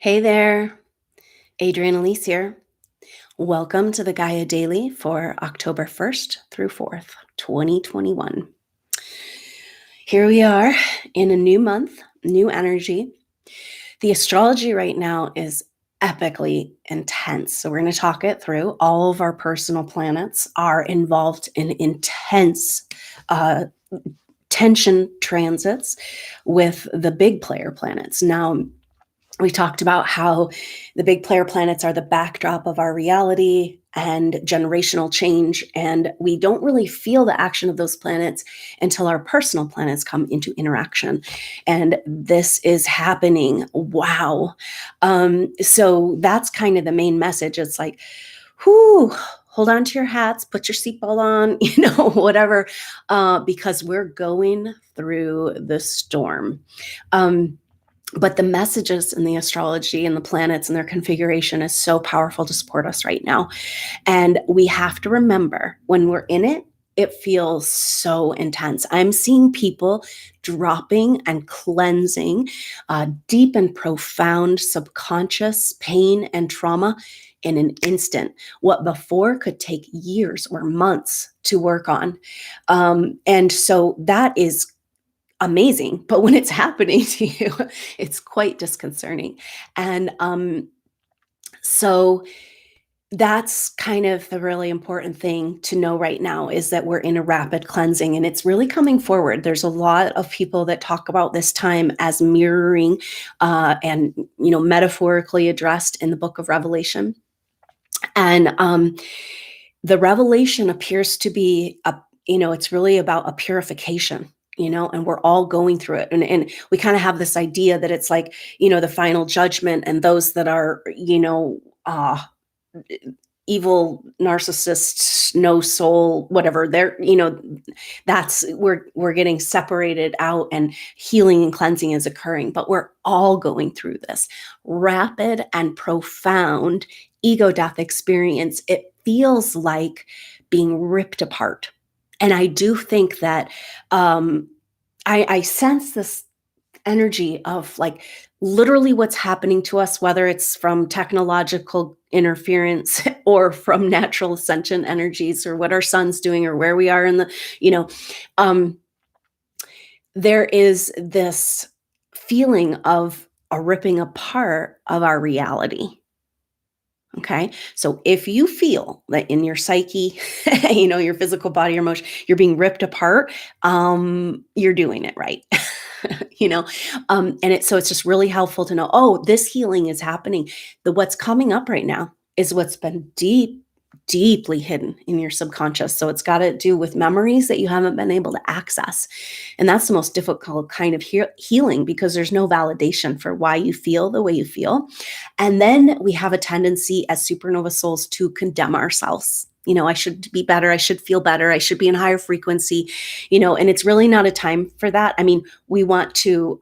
Hey there, Adrienne Elise here. Welcome to the Gaia Daily for October 1st through 4th, 2021. Here we are in a new month, new energy. The astrology right now is epically intense. So we're going to talk it through. All of our personal planets are involved in intense tension transits with the big player planets. Now, we talked about how the big player planets are the backdrop of our reality and generational change, and we don't really feel the action of those planets until our personal planets come into interaction. And this is happening. Wow. So that's kind of the main message. It's like, whoo, hold on to your hats, put your seatbelt on, whatever, because we're going through the storm. But the messages in the astrology and the planets and their configuration is so powerful to support us right now. And we have to remember when we're in it, it feels so intense. I'm seeing people dropping and cleansing deep and profound subconscious pain and trauma in an instant. What before could take years or months to work on. And so that is amazing, but when it's happening to you, it's quite disconcerting. And so that's kind of the really important thing to know right now, is that we're in a rapid cleansing and it's really coming forward. There's a lot of people that talk about this time as mirroring and metaphorically addressed in the book of Revelation. And the revelation appears to be it's really about a purification, and we're all going through it. And we kind of have this idea that it's like, the final judgment, and those that are, evil narcissists, no soul, whatever, they're, that's, we're getting separated out and healing and cleansing is occurring. But we're all going through this rapid and profound ego death experience. It feels like being ripped apart. And I do think that I sense this energy of like literally what's happening to us, whether it's from technological interference or from natural ascension energies, or what our sun's doing, or where we are in the, there is this feeling of a ripping apart of our reality. Okay. So if you feel that in your psyche, your physical body, your emotion, you're being ripped apart, you're doing it right. So it's just really helpful to know, oh, this healing is happening. What's coming up right now is what's been deeply hidden in your subconscious. So it's got to do with memories that you haven't been able to access. And that's the most difficult kind of healing, because there's no validation for why you feel the way you feel. And then we have a tendency as supernova souls to condemn ourselves. I should be better. I should feel better. I should be in higher frequency, and it's really not a time for that. I mean, we want to,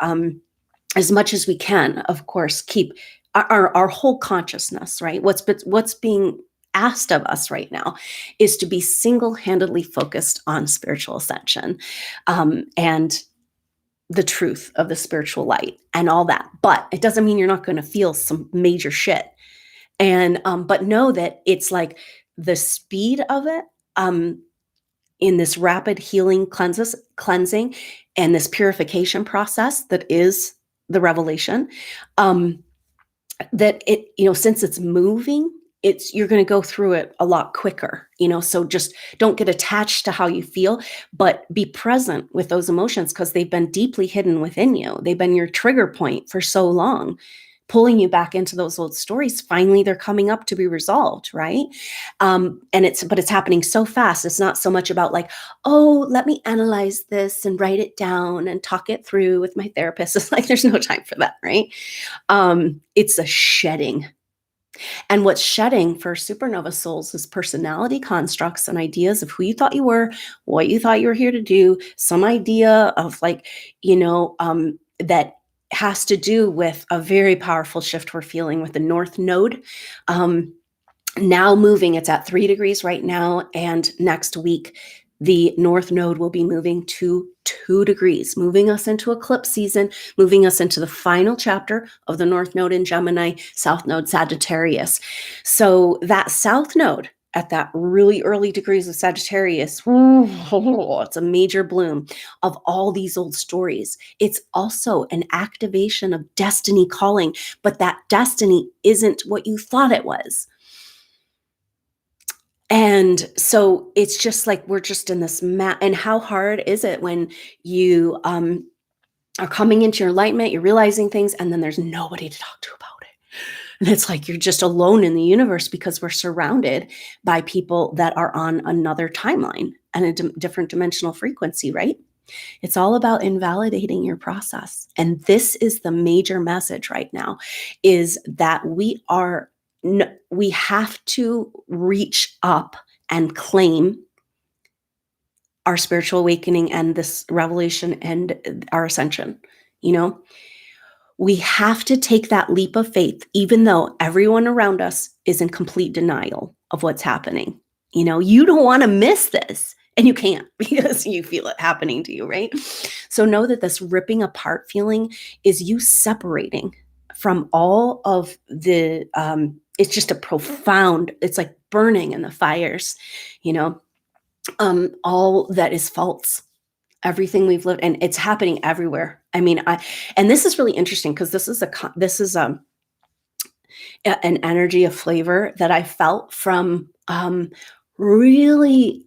as much as we can, of course, keep our whole consciousness, right? What's being asked of us right now is to be single-handedly focused on spiritual ascension, and the truth of the spiritual light and all that. But it doesn't mean you're not going to feel some major shit. And but know that it's like the speed of it, in this rapid healing cleansing and this purification process that is the revelation, that it, since it's moving, you're going to go through it a lot quicker, so just don't get attached to how you feel, but be present with those emotions, because they've been deeply hidden within you. They've been your trigger point for so long, pulling you back into those old stories. Finally, they're coming up to be resolved, right? But it's happening so fast. It's not so much about like, oh, let me analyze this and write it down and talk it through with my therapist. It's like, there's no time for that, right? It's a shedding. And what's shedding for supernova souls is personality constructs and ideas of who you thought you were, what you thought you were here to do, some idea of like, that has to do with a very powerful shift we're feeling with the North Node. Now moving, it's at 3 degrees right now. And next week, the North Node will be moving to 2 degrees, moving us into eclipse season, moving us into the final chapter of the North Node in Gemini, South Node Sagittarius. So that South Node at that really early degrees of Sagittarius, it's a major bloom of all these old stories. It's also an activation of destiny calling, but that destiny isn't what you thought it was. And so it's just like we're just in this and how hard is it when you are coming into your enlightenment, you're realizing things, and then there's nobody to talk to about it. And it's like you're just alone in the universe because we're surrounded by people that are on another timeline and a different dimensional frequency, right? It's all about invalidating your process. And this is the major message right now, is that we have to reach up and claim our spiritual awakening and this revelation and our ascension. We have to take that leap of faith, even though everyone around us is in complete denial of what's happening. You don't want to miss this, and you can't because you feel it happening to you, right? So know that this ripping apart feeling is you separating from all of the, it's just a profound, it's like burning in the fires, all that is false. Everything we've lived, and it's happening everywhere. I mean, and this is really interesting because this is an energy, a flavor that I felt from really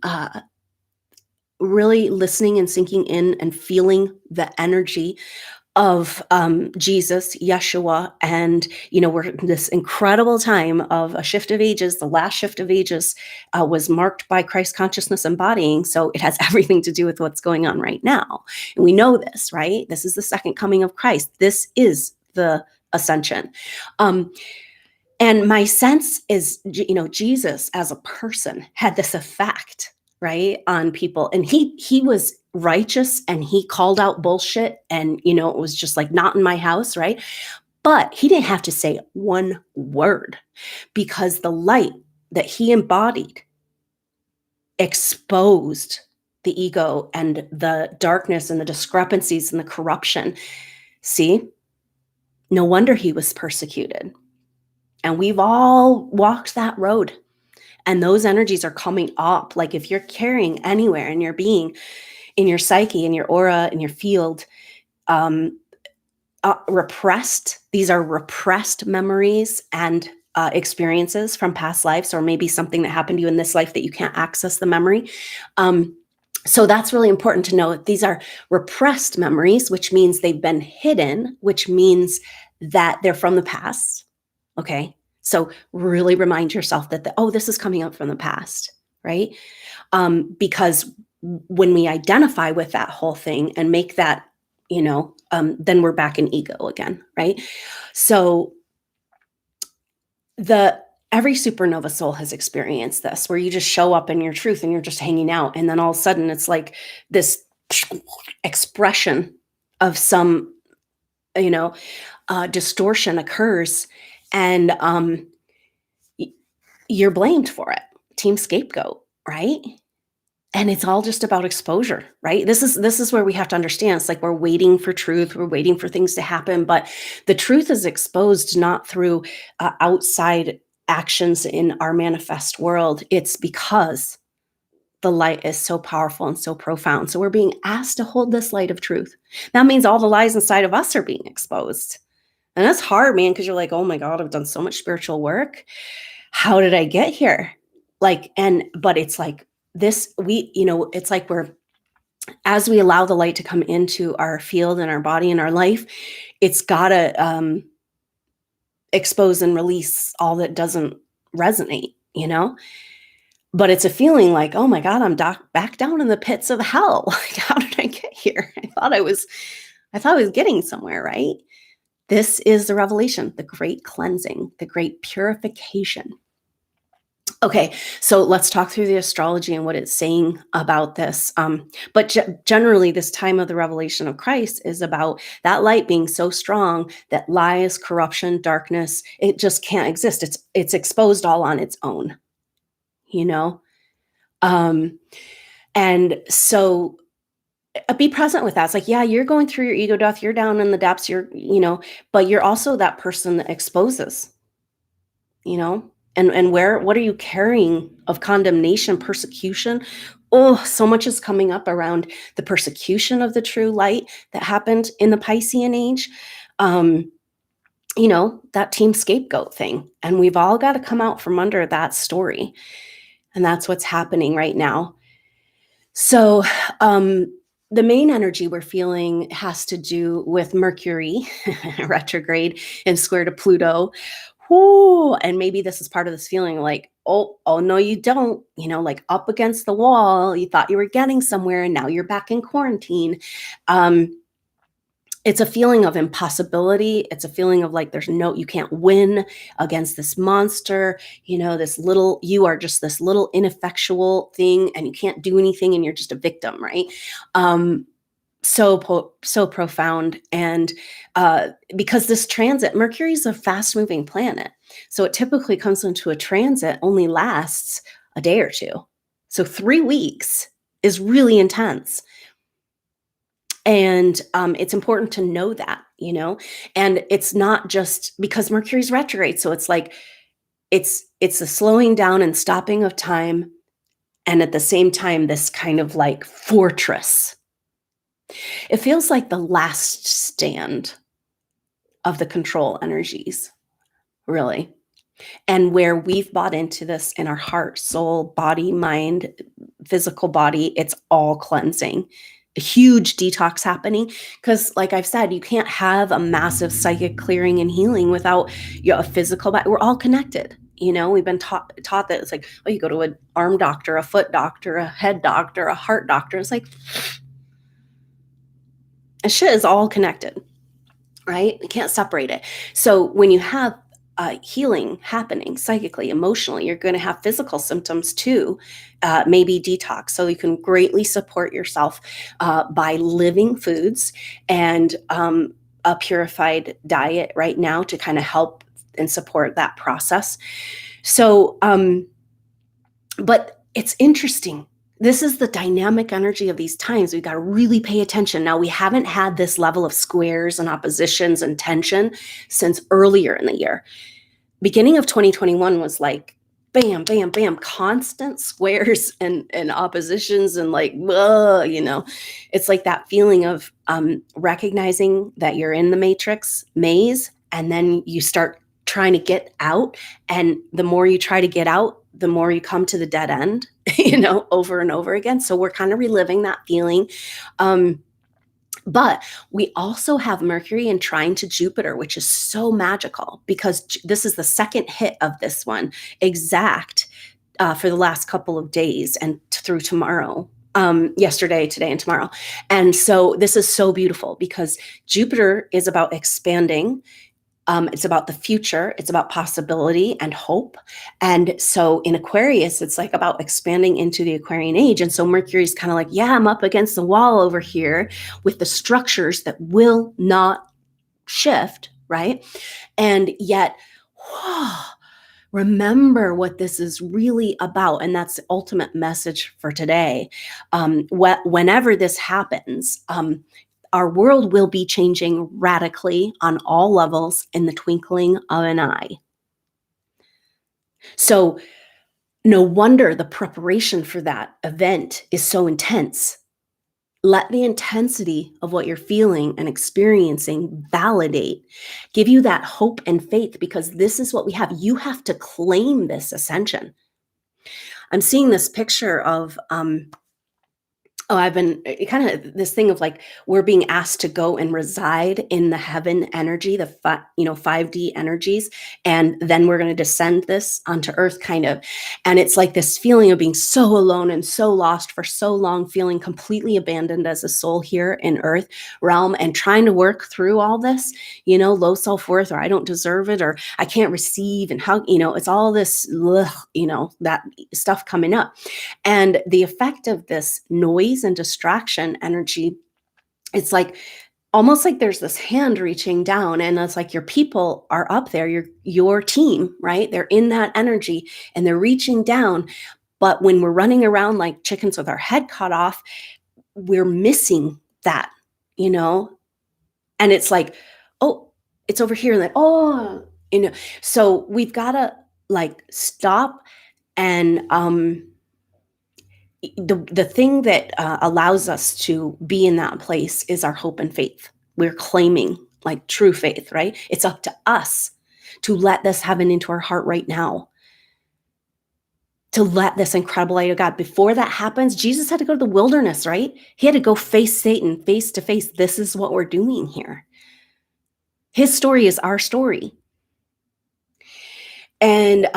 listening and sinking in and feeling the energy of Jesus, Yeshua, and we're in this incredible time of a shift of ages. The last shift of ages was marked by Christ consciousness embodying, so it has everything to do with what's going on right now. And we know this, right? This is the second coming of Christ. This is the ascension. And my sense is, Jesus as a person had this effect, right, on people. And he was righteous and he called out bullshit, and it was just like, not in my house, right? But he didn't have to say one word because the light that he embodied exposed the ego and the darkness and the discrepancies and the corruption. See, no wonder he was persecuted. And we've all walked that road. And those energies are coming up. Like if you're carrying anywhere in your being, in your psyche, in your aura, in your field, repressed, these are repressed memories and experiences from past lives, or maybe something that happened to you in this life that you can't access the memory. So that's really important to know. These are repressed memories, which means they've been hidden, which means that they're from the past. Okay. So really remind yourself that, this is coming up from the past, right? Because when we identify with that whole thing and make that, then we're back in ego again, right? So every supernova soul has experienced this, where you just show up in your truth and you're just hanging out. And then all of a sudden it's like this expression of some, distortion occurs, and you're blamed for it. Team scapegoat, right? And it's all just about exposure, right? This is where we have to understand. It's like we're waiting for truth. We're waiting for things to happen, but the truth is exposed not through outside actions in our manifest world. It's because the light is so powerful and so profound. So we're being asked to hold this light of truth. That means all the lies inside of us are being exposed. And that's hard, man, because you're like, oh my God, I've done so much spiritual work. How did I get here? But it's like this, it's like as we allow the light to come into our field and our body and our life, it's got to expose and release all that doesn't resonate, But it's a feeling like, oh my God, I'm back down in the pits of hell. Like, how did I get here? I thought I was getting somewhere, right? This is the revelation, the great cleansing, the great purification. Okay, so let's talk through the astrology and what it's saying about this. But generally, this time of the revelation of Christ is about that light being so strong that lies, corruption, darkness, it just can't exist. It's exposed all on its own, And so be present with that. It's like, yeah, you're going through your ego death, you're down in the depths, but you're also that person that exposes, you know? And what are you carrying of condemnation, persecution? Oh, so much is coming up around the persecution of the true light that happened in the Piscean age. Um, that team scapegoat thing. And we've all got to come out from under that story. And that's what's happening right now. So, the main energy we're feeling has to do with Mercury retrograde and square to Pluto. Whoo, and maybe this is part of this feeling like, oh no, you don't, like up against the wall. You thought you were getting somewhere and now you're back in quarantine. Um, it's a feeling of impossibility. It's a feeling of like you can't win against this monster, you are just this little ineffectual thing and you can't do anything and you're just a victim, right? So profound. And because this transit, Mercury is a fast moving planet. So it typically comes into a transit, only lasts a day or two. So 3 weeks is really intense. And it's important to know that, and it's not just because Mercury's retrograde. So it's like, it's a slowing down and stopping of time. And at the same time, this kind of like fortress. It feels like the last stand of the control energies, really. And where we've bought into this in our heart, soul, body, mind, physical body, it's all cleansing. A huge detox happening because, like I've said, you can't have a massive psychic clearing and healing without a physical body. We're all connected. We've been taught that it's like, oh, you go to an arm doctor, a foot doctor, a head doctor, a heart doctor. It's like, shit is all connected, right? You can't separate it. So when you have healing happening psychically, emotionally, you're going to have physical symptoms too, maybe detox. So you can greatly support yourself by living foods and a purified diet right now to kind of help and support that process. So, but it's interesting. This is the dynamic energy of these times. We've got to really pay attention. Now, we haven't had this level of squares and oppositions and tension since earlier in the year. Beginning of 2021 was like, bam, bam, bam, constant squares and oppositions and like, it's like that feeling of recognizing that you're in the matrix maze and then you start trying to get out. And the more you try to get out, the more you come to the dead end, over and over again. So we're kind of reliving that feeling. But we also have Mercury in trine to Jupiter, which is so magical because this is the second hit of this one exact for the last couple of days and through tomorrow. Yesterday, today, and tomorrow. And so this is so beautiful because Jupiter is about expanding. It's about the future. It's about possibility and hope. And so in Aquarius, it's like about expanding into the Aquarian age. And so Mercury's kind of like, yeah, I'm up against the wall over here with the structures that will not shift, right? And yet, remember what this is really about. And that's the ultimate message for today. Whenever this happens, our world will be changing radically on all levels in the twinkling of an eye. So no wonder the preparation for that event is so intense. Let the intensity of what you're feeling and experiencing validate, give you that hope and faith because this is what we have. You have to claim this ascension. I'm seeing this picture of I've been kind of this thing of like we're being asked to go and reside in the heaven energy, the 5D energies, and then we're going to descend this onto Earth, kind of. And it's like this feeling of being so alone and so lost for so long, feeling completely abandoned as a soul here in Earth realm, and trying to work through all this, low self-worth, or I don't deserve it, or I can't receive, and how it's all this, that stuff coming up, and the effect of this noise and distraction energy, it's like almost like there's this hand reaching down and it's like your people are up there, your team, right? They're in that energy and they're reaching down, But when we're running around like chickens with our head cut off, we're missing that, you know? And it's like, oh, it's over here. And then, oh, you know, so we've got to like stop and the thing that allows us to be in that place is our hope and faith. We're claiming like true faith, right? It's up to us to let this heaven into our heart right now, to let this incredible light of God. Before that happens, Jesus had to go to the wilderness, right? He had to go face Satan face to face. This is what we're doing here. His story is our story. And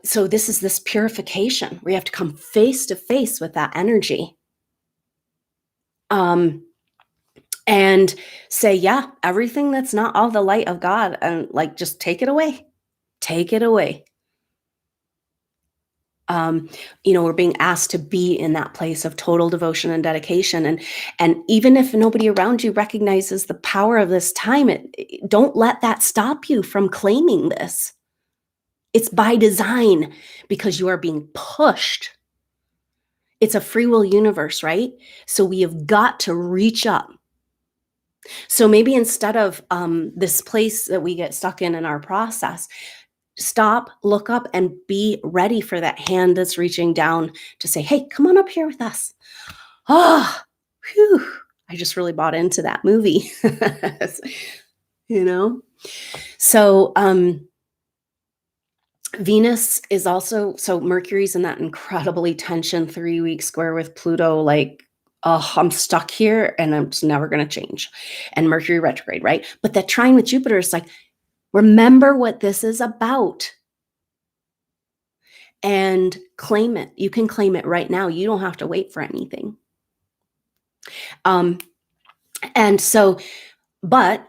so this is this purification. We have to come face to face with that energy. And say, yeah, everything that's not all the light of God, and like, just take it away. Take it away. We're being asked to be in that place of total devotion and dedication. And even if nobody around you recognizes the power of this time, don't let that stop you from claiming this. It's by design, because you are being pushed. It's a free will universe, right? So we have got to reach up. So maybe instead of this place that we get stuck in our process, stop, look up, and be ready for that hand that's reaching down to say, hey, come on up here with us. Oh, whew. I just really bought into that movie. So Venus is also, so Mercury's in that incredibly tension 3-week square with Pluto, like, oh, I'm stuck here and I'm just never going to change. And Mercury retrograde, right? But that trine with Jupiter is like, remember what this is about and claim it. You can claim it right now. You don't have to wait for anything. And so, but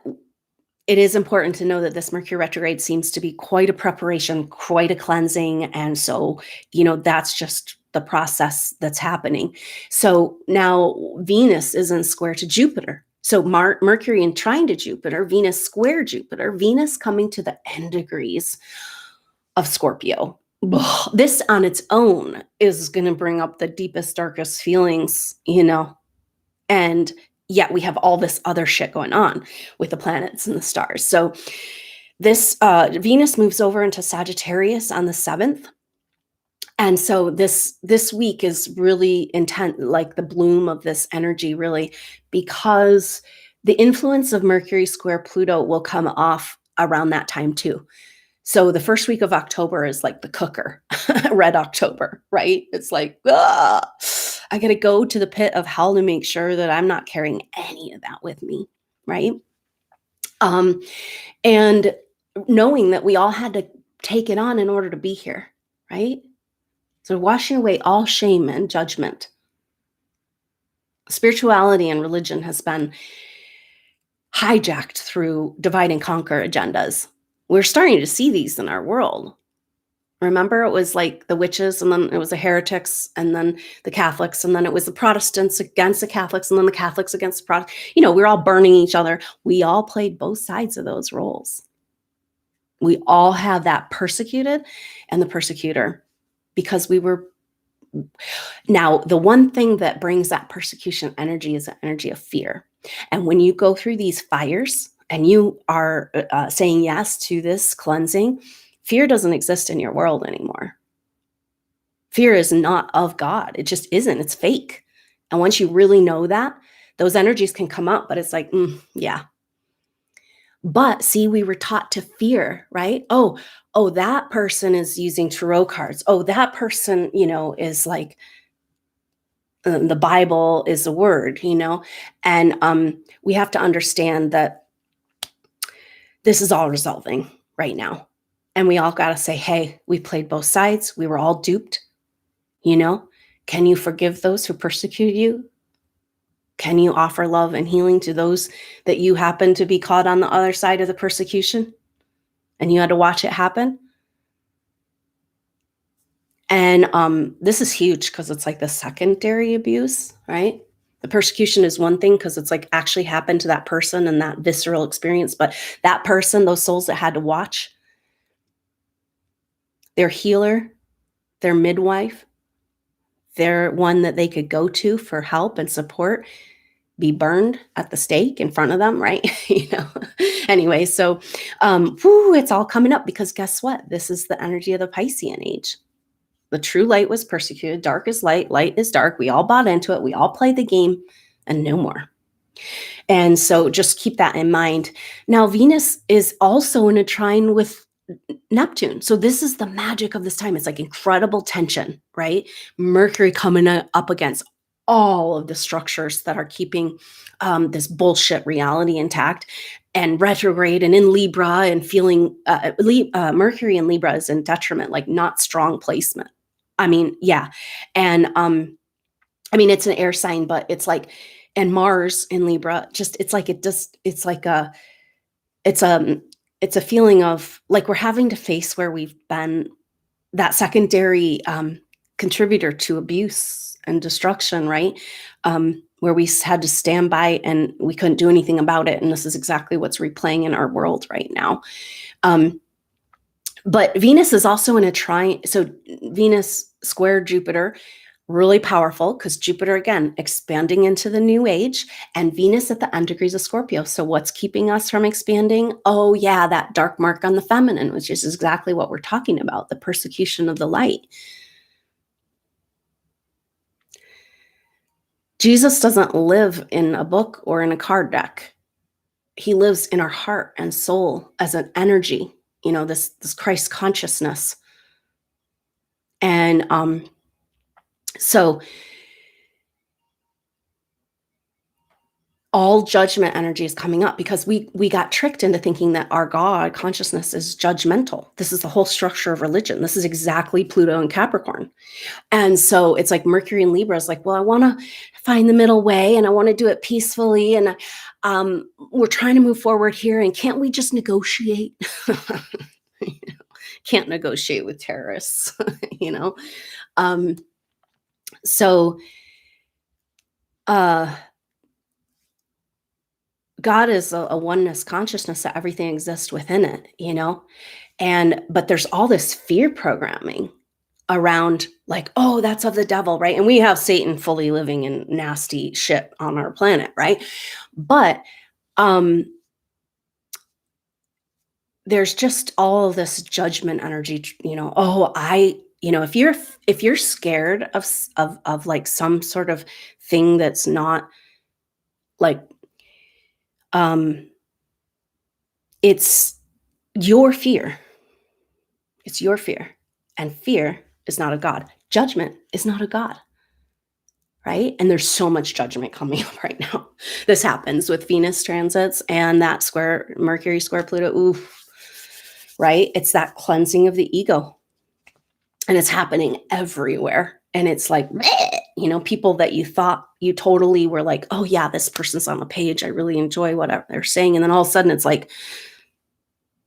it is important to know that this Mercury retrograde seems to be quite a preparation, quite a cleansing. And so, that's just the process that's happening. So now Venus is in square to Jupiter. So Mercury in trine to Jupiter, Venus square Jupiter, Venus coming to the end degrees of Scorpio. This on its own is going to bring up the deepest, darkest feelings, and yet we have all this other shit going on with the planets and the stars. So this Venus moves over into Sagittarius on the 7th. And so this week is really intense, like the bloom of this energy, really, because the influence of Mercury square Pluto will come off around that time too. So the first week of October is like the cooker, red October, right? It's like, I got to go to the pit of hell to make sure that I'm not carrying any of that with me, right? And knowing that we all had to take it on in order to be here, right? So washing away all shame and judgment. Spirituality and religion has been hijacked through divide and conquer agendas. We're starting to see these in our world. Remember, it was like the witches, and then it was the heretics, and then the Catholics, and then it was the Protestants against the Catholics, and then the Catholics against the Protestants. We're all burning each other. We all played both sides of those roles. We all have that persecuted and the persecutor, because we were. Now, the one thing that brings that persecution energy is the energy of fear. And when you go through these fires and you are saying yes to this cleansing, fear doesn't exist in your world anymore. Fear is not of God. It just isn't. It's fake. And once you really know that, those energies can come up, but it's like, yeah. But see, we were taught to fear, right? Oh, that person is using tarot cards. Oh, that person, is like, the Bible is the word, and we have to understand that this is all resolving right now. And we all got to say, hey, we played both sides. We were all duped. Can you forgive those who persecute you? Can you offer love and healing to those that you happen to be caught on the other side of the persecution and you had to watch it happen? And this is huge, because it's like the secondary abuse, right? The persecution is one thing because it's like actually happened to that person and that visceral experience. But that person, those souls that had to watch, their healer, their midwife, they're one that they could go to for help and support, be burned at the stake in front of them, right? Anyway, so it's all coming up because guess what? This is the energy of the Piscean age. The true light was persecuted. Dark is light. Light is dark. We all bought into it. We all played the game and no more. And so just keep that in mind. Now, Venus is also in a trine with Neptune. So this is the magic of this time. It's like incredible tension, right? Mercury coming up against all of the structures that are keeping this bullshit reality intact, and retrograde and in Libra, and feeling Mercury in Libra is in detriment, like not strong placement. I mean, yeah. And it's an air sign, but it's like, and Mars in Libra, just, it's like, it's a feeling of like we're having to face where we've been that secondary contributor to abuse and destruction, right? Where we had to stand by and we couldn't do anything about it. And this is exactly what's replaying in our world right now. But Venus is also in a trine. So Venus square Jupiter, really powerful because Jupiter, again, expanding into the new age, and Venus at the end degrees of Scorpio. So what's keeping us from expanding? Oh yeah, that dark mark on the feminine, which is exactly what we're talking about, the persecution of the light. Jesus doesn't live in a book or in a card deck. He lives in our heart and soul as an energy, this Christ consciousness. And so all judgment energy is coming up because we got tricked into thinking that our God consciousness is judgmental. This is the whole structure of religion. This is exactly Pluto and Capricorn. And so it's like Mercury and Libra is like, well, I want to find the middle way and I want to do it peacefully. And we're trying to move forward here. And can't we just negotiate? Can't negotiate with terrorists, So God is a oneness consciousness that everything exists within it, but there's all this fear programming around like, oh, that's of the devil, right? And we have Satan fully living in nasty shit on our planet, right? But there's just all of this judgment energy, if you're scared of like some sort of thing that's not like, it's your fear. It's your fear. And fear is not a God. Judgment is not a God. Right? And there's so much judgment coming up right now. This happens with Venus transits and that square Mercury square Pluto. Oof. Right? It's that cleansing of the ego. And it's happening everywhere. And it's like, people that you thought you totally were like, oh yeah, this person's on the page. I really enjoy what they're saying. And then all of a sudden it's like,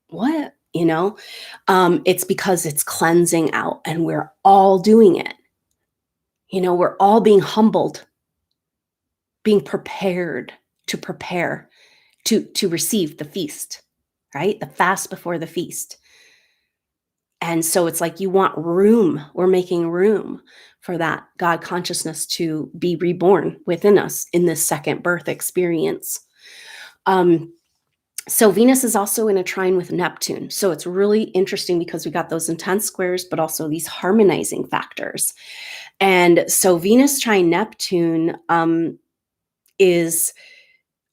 what? It's because it's cleansing out and we're all doing it. We're all being humbled, being prepared to prepare to receive the feast, right? The fast before the feast. And so it's like you want room. We're making room for that God consciousness to be reborn within us in this second birth experience. So Venus is also in a trine with Neptune. So it's really interesting because we got those intense squares, but also these harmonizing factors. And so Venus trine Neptune is,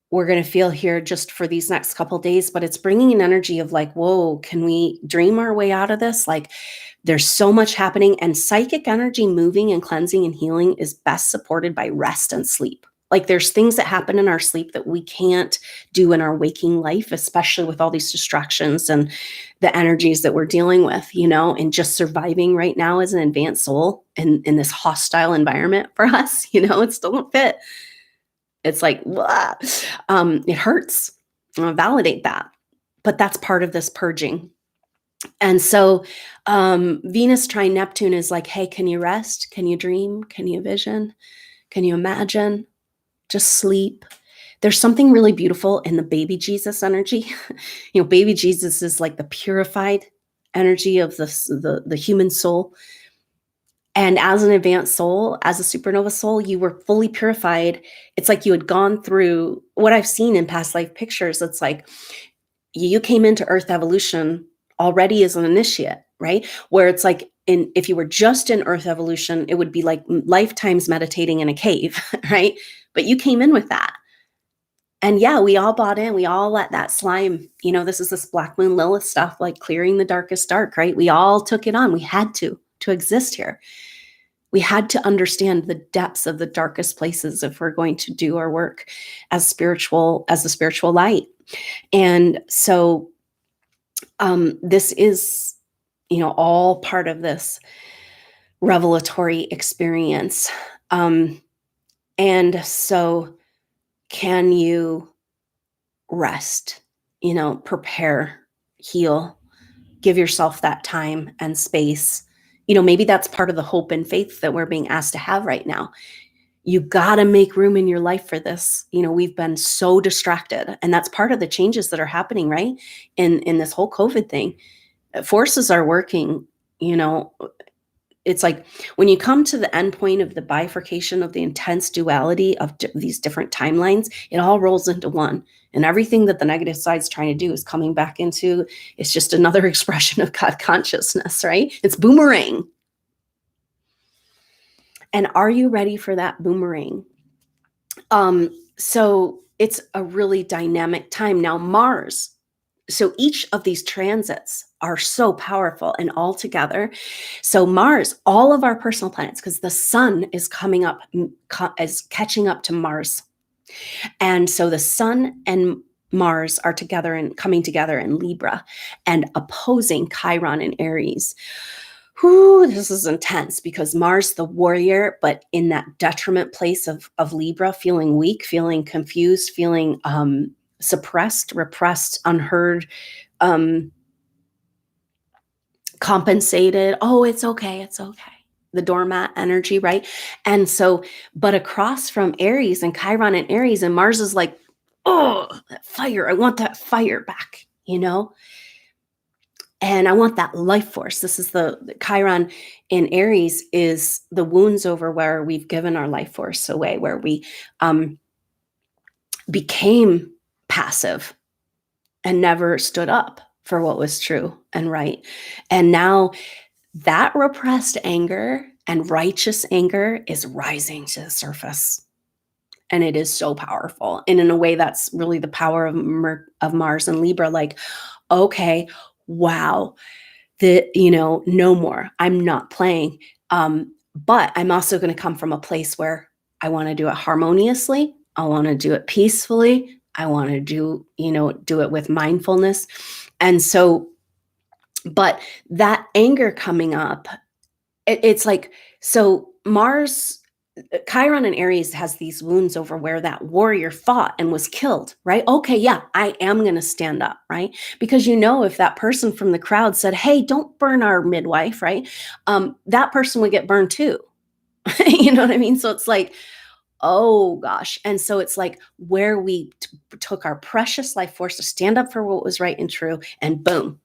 we're going to feel here just for these next couple of days, but it's bringing an energy of like, whoa, can we dream our way out of this? Like there's so much happening, and psychic energy moving and cleansing and healing is best supported by rest and sleep. Like there's things that happen in our sleep that we can't do in our waking life, especially with all these distractions and the energies that we're dealing with, and just surviving right now as an advanced soul in this hostile environment for us, it still don't fit. It's like, it hurts. I want to validate that. But that's part of this purging. And so Venus trine Neptune is like, hey, can you rest? Can you dream? Can you vision? Can you imagine? Just sleep. There's something really beautiful in the baby Jesus energy. Baby Jesus is like the purified energy of the human soul. And as an advanced soul, as a supernova soul, you were fully purified. It's like you had gone through what I've seen in past life pictures. It's like you came into Earth evolution already as an initiate, right? Where it's like if you were just in Earth evolution, it would be like lifetimes meditating in a cave, right? But you came in with that. And yeah, we all bought in. We all let that slime, this is this Black Moon Lilith stuff, like clearing the darkest dark, right? We all took it on. We had to exist here. We had to understand the depths of the darkest places if we're going to do our work as the spiritual light. And so this is, all part of this revelatory experience. And so can you rest, prepare, heal, give yourself that time and space? Maybe that's part of the hope and faith that we're being asked to have right now. You got to make room in your life for this. We've been so distracted, and that's part of the changes that are happening, right? In this whole COVID thing, forces are working. It's like when you come to the end point of the bifurcation of the intense duality of these different timelines, it all rolls into one. And everything that the negative side's trying to do is coming back into, it's just another expression of God consciousness, right? It's boomerang. And are you ready for that boomerang? So it's a really dynamic time. Now, Mars, so each of these transits are so powerful and all together. So Mars, all of our personal planets, because the sun is coming up, is catching up to Mars. And so the sun and Mars are together and coming together in Libra and opposing Chiron in Aries. Whew, this is intense because Mars, the warrior, but in that detriment place of Libra, feeling weak, feeling confused, feeling suppressed, repressed, unheard, compensated. Oh, it's okay. It's okay. The doormat energy, right? And so, but across from Aries and Chiron and Aries, and Mars is like, oh, that fire. I want that fire back, And I want that life force. This is the Chiron in Aries is the wounds over where we've given our life force away, where we became passive and never stood up for what was true and right. And now that repressed anger and righteous anger is rising to the surface. And it is so powerful. And in a way, that's really the power of Mars and Libra. Like, okay, wow, no more. I'm not playing. But I'm also going to come from a place where I want to do it harmoniously. I want to do it peacefully. I want to do it with mindfulness. And so, but that anger coming up, it's like, so Mars, Chiron and Aries has these wounds over where that warrior fought and was killed, right? Okay, yeah, I am going to stand up, right? Because if that person from the crowd said, hey, don't burn our midwife, right? That person would get burned too. You know what I mean? So it's like, oh gosh. And so it's like where we took our precious life force to stand up for what was right and true, and boom.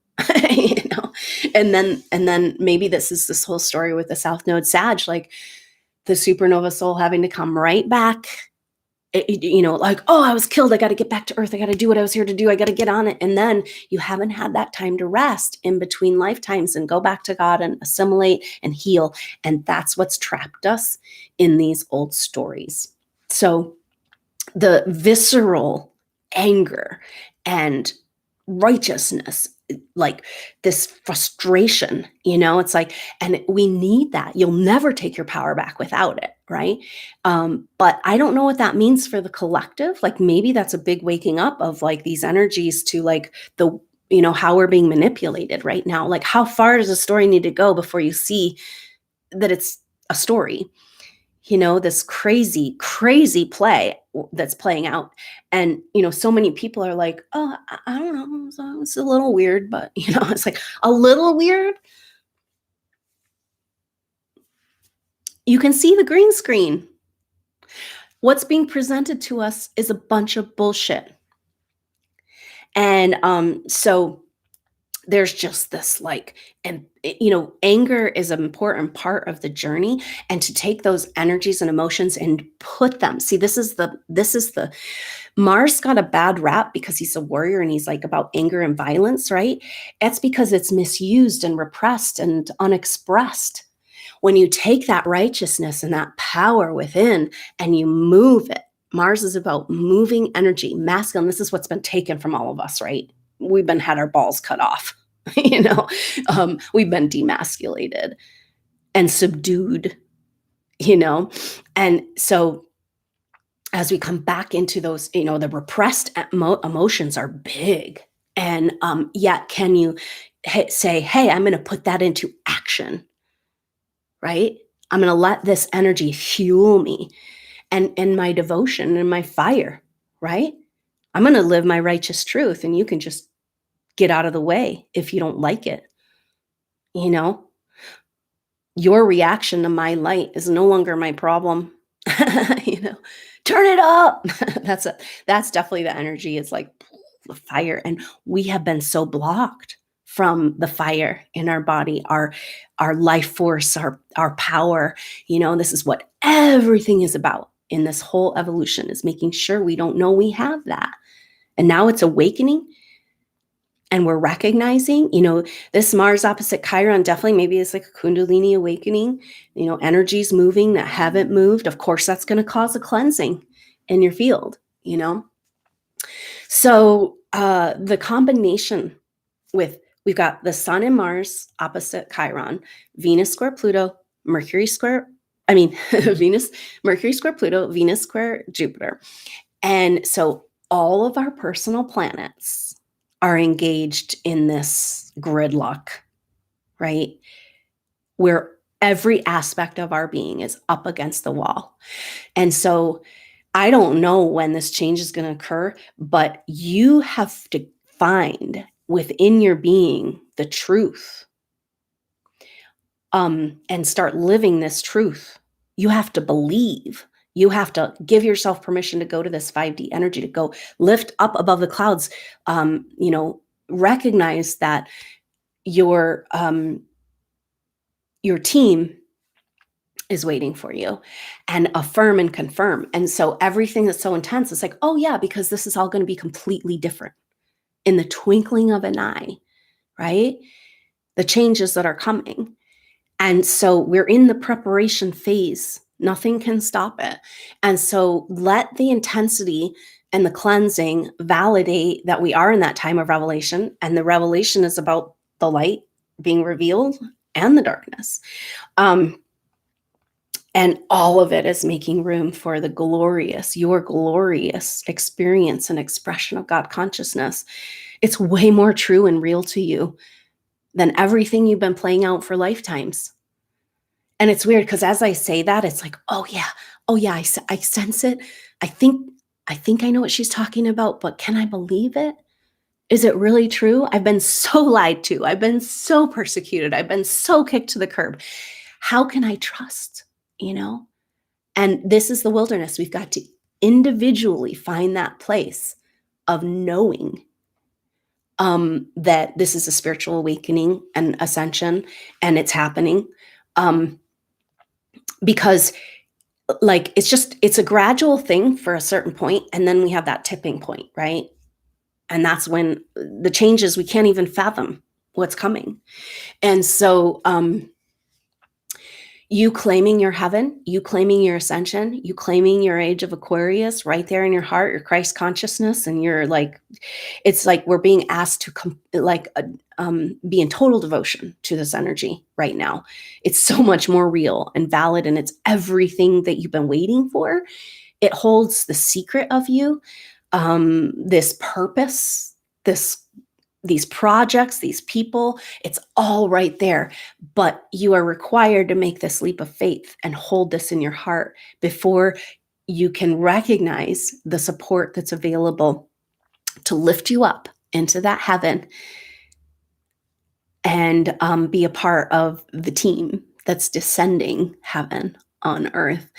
And then maybe this is this whole story with the South Node Sag, like the supernova soul having to come right back, like, oh, I was killed. I got to get back to Earth. I got to do what I was here to do. I got to get on it. And then you haven't had that time to rest in between lifetimes and go back to God and assimilate and heal. And that's what's trapped us in these old stories. So the visceral anger and righteousness, like this frustration, it's like, and we need that. You'll never take your power back without it, right? But I don't know what that means for the collective. Like maybe that's a big waking up of like these energies to like the, how we're being manipulated right now. Like how far does a story need to go before you see that it's a story? This crazy, crazy play that's playing out. And, so many people are like, oh, I don't know. It's a little weird, but, it's like a little weird. You can see the green screen. What's being presented to us is a bunch of bullshit. And so there's just this like, and anger is an important part of the journey, and to take those energies and emotions and put them, see, this is the Mars got a bad rap because he's a warrior and he's like about anger and violence, right? It's because it's misused and repressed and unexpressed. When you take that righteousness and that power within and you move it, Mars is about moving energy, masculine. This is what's been taken from all of us, right? We've been had our balls cut off, we've been demasculated and subdued, you know? And so as we come back into those, the repressed emotions are big. And yet, can you say, hey, I'm going to put that into action, right? I'm going to let this energy fuel me and my devotion and my fire, right? I'm going to live my righteous truth, and you can just get out of the way if you don't like it. Your reaction to my light is no longer my problem. Turn it up. That's definitely the energy. It's like the fire, and we have been so blocked from the fire in our body, our life force, our power. This is what everything is about in this whole evolution, is making sure we don't know we have that. And now it's awakening, and we're recognizing, this Mars opposite Chiron definitely maybe it's like a Kundalini awakening, energies moving that haven't moved. Of course, that's going to cause a cleansing in your field, So the combination we've got the Sun and Mars opposite Chiron, Venus square Pluto, Mercury square, Venus, Mercury square Pluto, Venus square Jupiter. And so all of our personal planets are engaged in this gridlock, right? Where every aspect of our being is up against the wall. And so I don't know when this change is going to occur, but you have to find within your being the truth, and start living this truth. You have to believe. You have to give yourself permission to go to this 5D energy, to go lift up above the clouds. Recognize that your team is waiting for you, and affirm and confirm. And so everything that's so intense is like, oh yeah, because this is all going to be completely different in the twinkling of an eye, right? The changes that are coming. And so we're in the preparation phase. Nothing can stop it. And so let the intensity and the cleansing validate that we are in that time of revelation. And the revelation is about the light being revealed and the darkness. And all of it is making room for your glorious experience and expression of God consciousness. It's way more true and real to you than everything you've been playing out for lifetimes. And it's weird because as I say that, it's like, oh yeah, I sense it. I think I know what she's talking about, but can I believe it? Is it really true? I've been so lied to. I've been so persecuted. I've been so kicked to the curb. How can I trust? And this is the wilderness. We've got to individually find that place of knowing that this is a spiritual awakening and ascension, and it's happening. Because it's a gradual thing for a certain point, and then we have that tipping point, right? And that's when the changes, we can't even fathom what's coming. And so you claiming your heaven, you claiming your ascension, you claiming your age of Aquarius right there in your heart, your Christ consciousness, and you're like, it's like we're being asked to be in total devotion to this energy right now. It's so much more real and valid, and it's everything that you've been waiting for. It holds the secret of you, this purpose, these projects, these people, it's all right there. But you are required to make this leap of faith and hold this in your heart before you can recognize the support that's available to lift you up into that heaven and be a part of the team that's descending heaven on earth.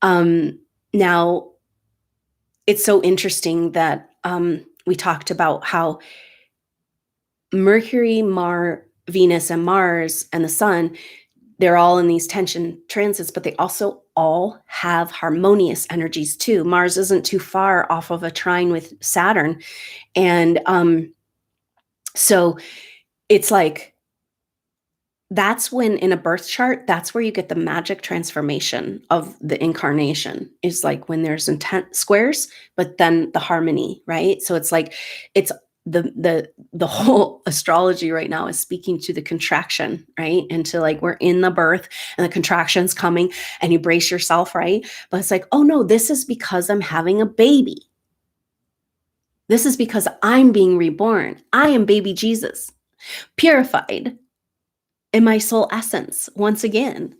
Now, it's so interesting that we talked about how Mercury, Venus, and Mars, and the Sun, they're all in these tension transits, but they also all have harmonious energies too. Mars isn't too far off of a trine with Saturn. And so it's like, that's when in a birth chart, that's where you get the magic transformation of the incarnation, is like when there's intent squares, but then the harmony, right? So it's like, it's the whole astrology right now is speaking to the contraction, right? And to like, we're in the birth and the contraction's coming and you brace yourself, right? But it's like, oh no, this is because I'm having a baby. This is because I'm being reborn. I am baby Jesus, purified in my soul essence once again.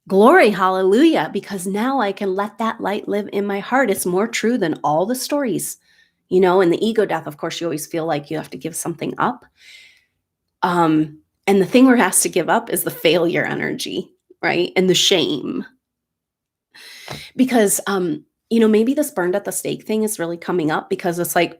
Glory, hallelujah, because now I can let that light live in my heart. It's more true than all the stories, you know. And the ego death, of course, you always feel like you have to give something up. And the thing we're asked to give up is the failure energy, right? And the shame. Because, you know, maybe this burned at the stake thing is really coming up, because it's like,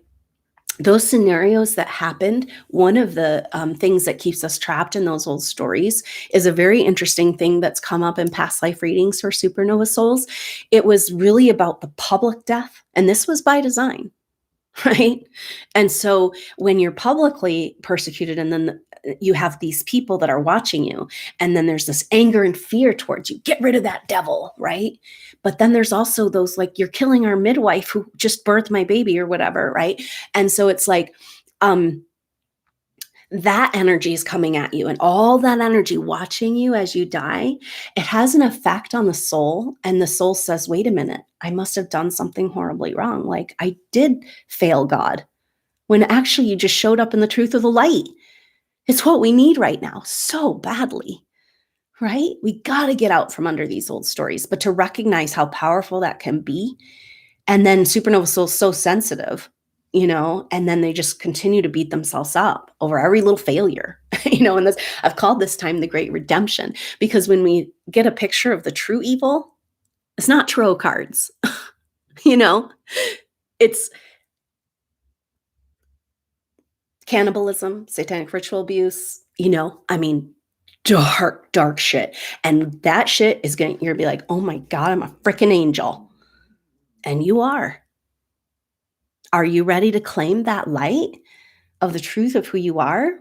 those scenarios that happened, one of the things that keeps us trapped in those old stories is a very interesting thing that's come up in past life readings for supernova souls. It was really about the public death, and this was by design, right? And so when you're publicly persecuted, and then you have these people that are watching you, and then there's this anger and fear towards you, get rid of that devil, right? But then there's also those like, you're killing our midwife who just birthed my baby or whatever, right? And so it's like, that energy is coming at you, and all that energy watching you as you die, it has an effect on the soul. And the soul says, wait a minute, I must have done something horribly wrong. Like, I did fail God, when actually you just showed up in the truth of the light. It's what we need right now so badly, right? We got to get out from under these old stories, but to recognize how powerful that can be. And then supernova souls so sensitive, you know, and then they just continue to beat themselves up over every little failure, you know. And this, I've called this time the Great Redemption, because when we get a picture of the true evil, it's not tarot cards, you know, it's cannibalism, satanic ritual abuse, you know, I mean, dark shit. And that shit is you're gonna be like, oh my God, I'm a freaking angel. And you are. Are you ready to claim that light of the truth of who you are?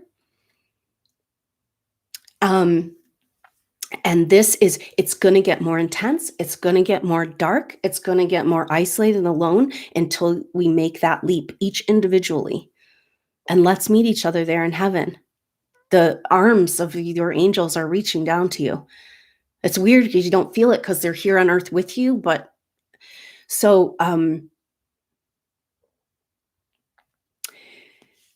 And this is, it's going to get more intense. It's going to get more dark. It's going to get more isolated and alone until we make that leap, each individually. And let's meet each other there in heaven. The arms of your angels are reaching down to you. It's weird because you don't feel it because they're here on earth with you. But so,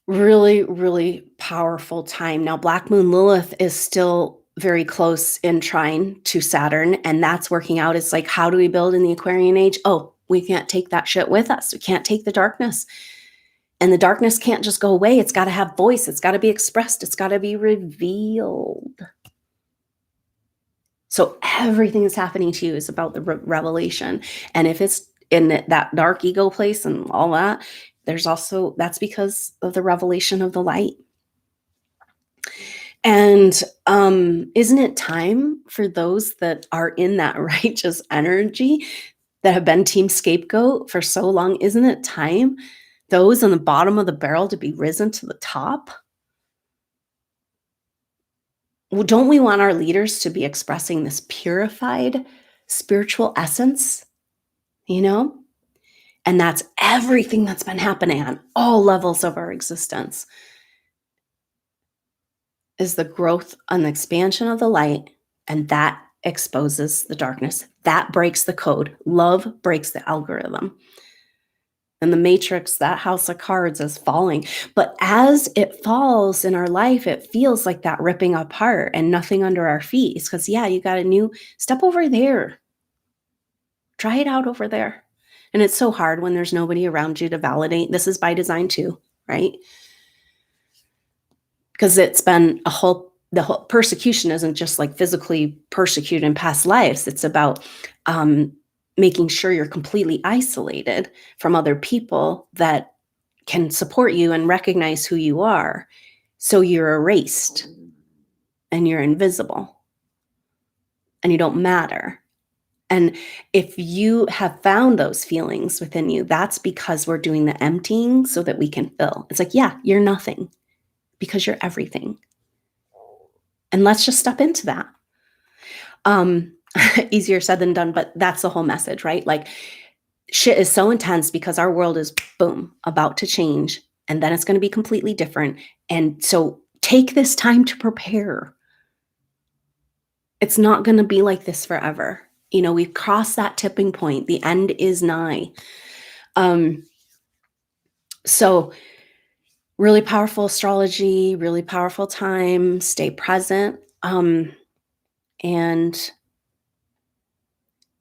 really, really powerful time. Now, Black Moon Lilith is still very close in trine to Saturn, and that's working out. It's like, how do we build in the Aquarian age? Oh, we can't take that shit with us. We can't take the darkness. And the darkness can't just go away. It's got to have voice. It's got to be expressed. It's got to be revealed. So everything that's happening to you is about the revelation. And if it's in that dark ego place and all that, there's also, that's because of the revelation of the light. And isn't it time for those that are in that righteous energy, that have been team scapegoat for so long? Isn't it time, those on the bottom of the barrel, to be risen to the top? Well, don't we want our leaders to be expressing this purified spiritual essence, you know? And that's everything that's been happening on all levels of our existence, is the growth and the expansion of the light. And that exposes the darkness. That breaks the code. Love breaks the algorithm. And the matrix, that house of cards, is falling. But as it falls in our life, it feels like that ripping apart and nothing under our feet. It's because, yeah, you got a new step over there. Try it out over there. And it's so hard when there's nobody around you to validate. This is by design too, right? Because it's been the whole persecution isn't just like physically persecuted in past lives. It's about making sure you're completely isolated from other people that can support you and recognize who you are. So you're erased and you're invisible and you don't matter. And if you have found those feelings within you, that's because we're doing the emptying so that we can fill. It's like, yeah, you're nothing because you're everything. And let's just step into that. Easier said than done, but that's the whole message, right? Like, shit is so intense because our world is, boom, about to change, and then it's going to be completely different. And so take this time to prepare. It's not going to be like this forever. You know, we've crossed that tipping point. The end is nigh. So really powerful astrology, really powerful time. Stay present. And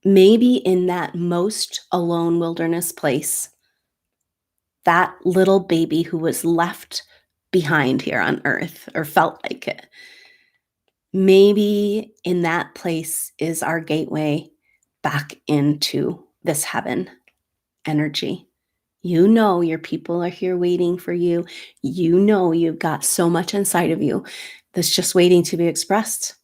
maybe in that most alone wilderness place, that little baby who was left behind here on earth or felt like it, maybe in that place is our gateway back into this heaven energy. You know your people are here waiting for you. You know you've got so much inside of you that's just waiting to be expressed.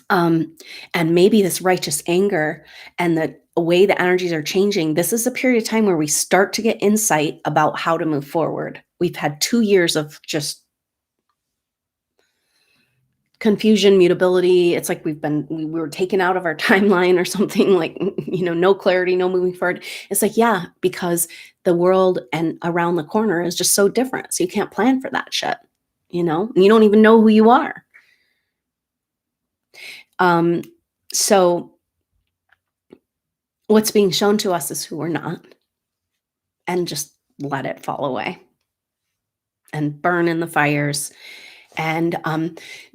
And maybe this righteous anger and the way the energies are changing, this is a period of time where we start to get insight about how to move forward. We've had 2 years of just confusion, mutability. It's like we were taken out of our timeline or something, like, no clarity, no moving forward. It's like, yeah, because the world and around the corner is just so different. So you can't plan for that shit, and you don't even know who you are. So what's being shown to us is who we're not, and just let it fall away and burn in the fires. And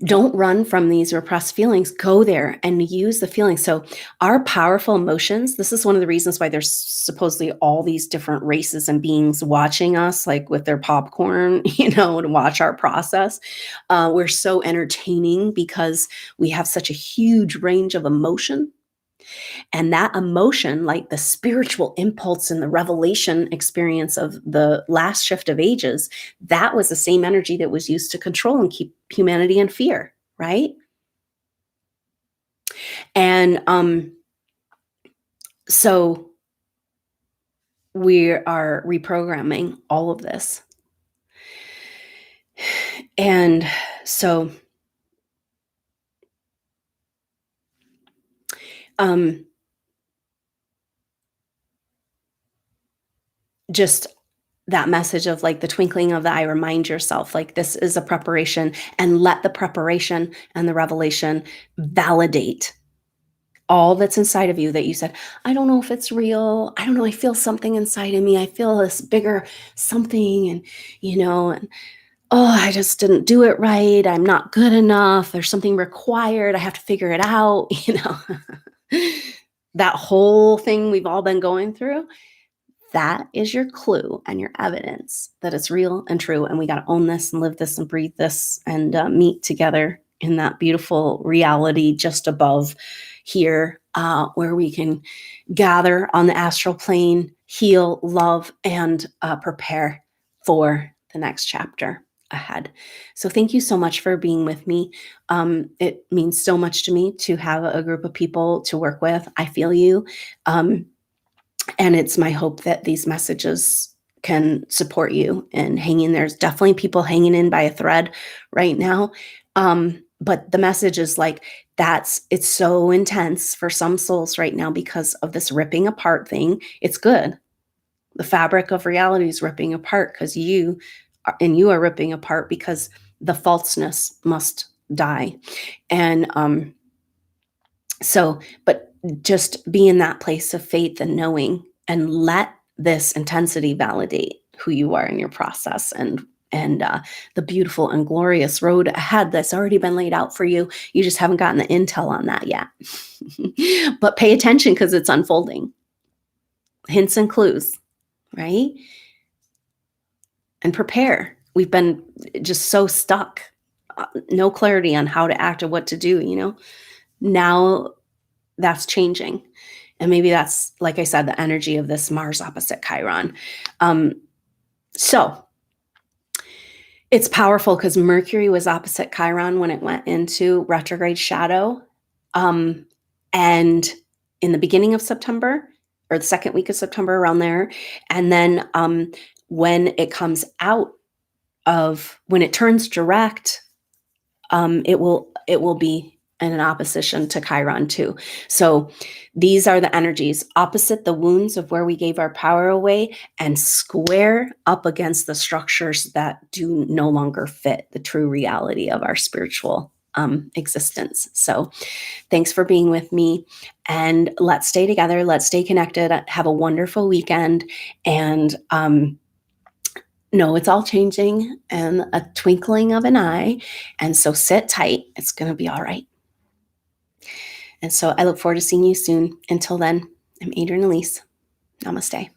don't run from these repressed feelings. Go there and use the feelings. So our powerful emotions, this is one of the reasons why there's supposedly all these different races and beings watching us, like with their popcorn, to watch our process. We're so entertaining because we have such a huge range of emotion. And that emotion, like the spiritual impulse and the revelation experience of the last shift of ages, that was the same energy that was used to control and keep humanity in fear, right? And so we are reprogramming all of this. And so just that message of like the twinkling of the eye, remind yourself, like, this is a preparation, and let the preparation and the revelation validate all that's inside of you that you said, I don't know if it's real. I don't know. I feel something inside of me. I feel this bigger something, and oh, I just didn't do it right. I'm not good enough. There's something required. I have to figure it out. That whole thing we've all been going through. That is your clue and your evidence that it's real and true. And we got to own this and live this and breathe this and meet together in that beautiful reality just above here, where we can gather on the astral plane, heal, love, and prepare for the next chapter ahead. So thank you so much for being with me. It means so much to me to have a group of people to work with. I feel you. And it's my hope that these messages can support you in hanging. There's definitely people hanging in by a thread right now. But the message is like, it's so intense for some souls right now because of this ripping apart thing. It's good. The fabric of reality is ripping apart because you are ripping apart because the falseness must die. And but just be in that place of faith and knowing, and let this intensity validate who you are in your process, and the beautiful and glorious road ahead that's already been laid out for you. You just haven't gotten the intel on that yet. But pay attention because it's unfolding. Hints and clues, right? And prepare. We've been just so stuck, no clarity on how to act or what to do, Now that's changing. And maybe that's, like I said, the energy of this Mars opposite Chiron. So It's powerful because Mercury was opposite Chiron when it went into retrograde shadow. Um, and in the beginning of September, or the second week of September, around there. And then when it comes out when it turns direct, it will be in an opposition to Chiron too. So these are the energies opposite the wounds of where we gave our power away, and square up against the structures that do no longer fit the true reality of our spiritual existence. So thanks for being with me, and let's stay together. Let's stay connected. Have a wonderful weekend. And no, it's all changing in a twinkling of an eye. And so sit tight. It's going to be all right. And so I look forward to seeing you soon. Until then, I'm Adrienne Elise. Namaste.